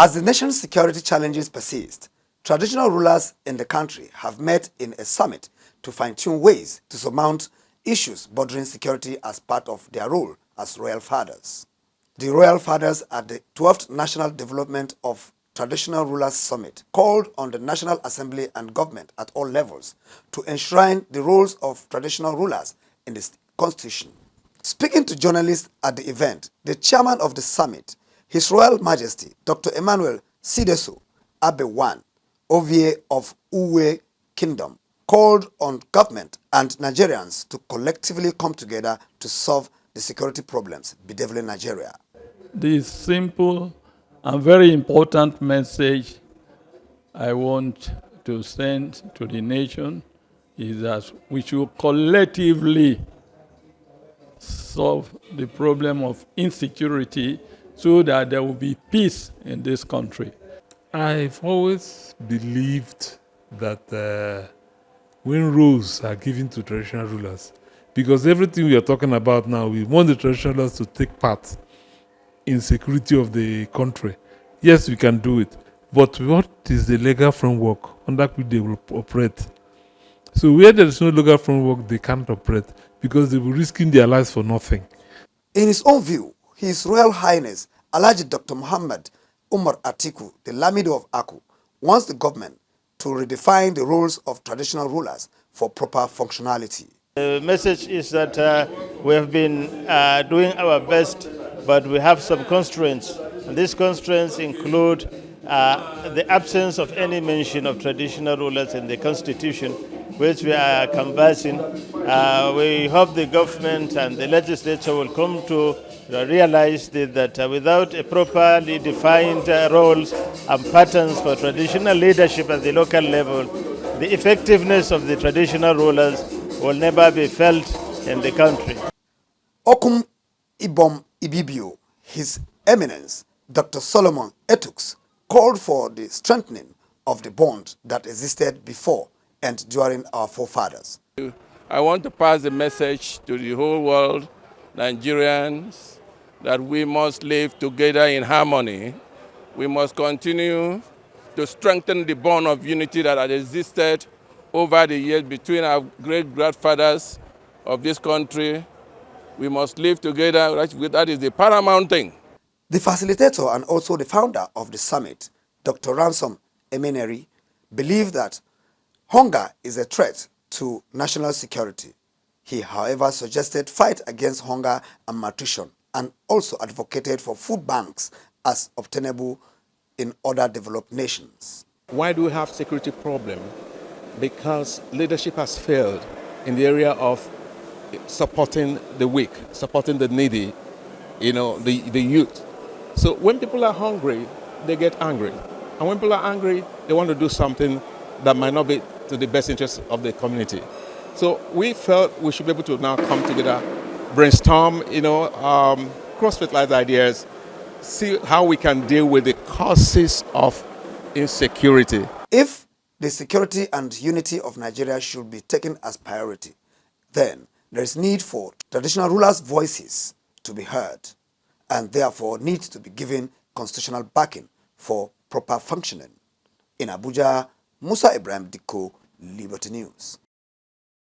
As the nation's security challenges persist, traditional rulers in the country have met in a summit to fine-tune ways to surmount issues bordering security as part of their role as royal fathers. The royal fathers at the 12th National Development of Traditional Rulers Summit called on the National Assembly and government at all levels to enshrine the roles of traditional rulers in the Constitution. Speaking to journalists at the event, the chairman of the summit, His Royal Majesty Dr. Emmanuel Sideso Abe1, Ovie of Uwe Kingdom, called on government and Nigerians to collectively come together to solve the security problems bedeviling Nigeria. The simple and very important message I want to send to the nation is that we should collectively solve the problem of insecurity so that there will be peace in this country. I've always believed that when roles are given to traditional rulers, because everything we are talking about now, we want the traditional rulers to take part in security of the country. Yes, we can do it, but what is the legal framework under which they will operate? So where there is no legal framework, they can't operate because they will be risking their lives for nothing. In his own view, His Royal Highness Alhaji Dr. Muhammad Umar Atiku, the Lamido of Aku, wants the government to redefine the roles of traditional rulers for proper functionality. The message is that we have been doing our best, but we have some constraints. And these constraints include the absence of any mention of traditional rulers in the Constitution, which we are canvassing. We hope the government and the legislature will come to realize that without a properly defined roles and patterns for traditional leadership at the local level, the effectiveness of the traditional rulers will never be felt in the country. Okum Ibom Ibibio, His Eminence Dr. Solomon Etux, called for the strengthening of the bond that existed before and during our forefathers. I want to pass the message to the whole world, Nigerians, that we must live together in harmony. We must continue to strengthen the bond of unity that has existed over the years between our great-grandfathers of this country. We must live together. That is the paramount thing. The facilitator and also the founder of the summit, Dr. Ransom Emeneri, believed that hunger is a threat to national security. He, however, suggested fight against hunger and malnutrition and also advocated for food banks as obtainable in other developed nations. Why do we have security problem? Because leadership has failed in the area of supporting the weak, supporting the needy, the youth. So when people are hungry, they get angry. And when people are angry, they want to do something that might not be to the best interest of the community. So we felt we should be able to now come together, brainstorm, cross-fertilize ideas, see how we can deal with the causes of insecurity. If the security and unity of Nigeria should be taken as priority, then there is need for traditional rulers' voices to be heard and therefore need to be given constitutional backing for proper functioning. In Abuja, Musa Ibrahim Dikko, Liberty News.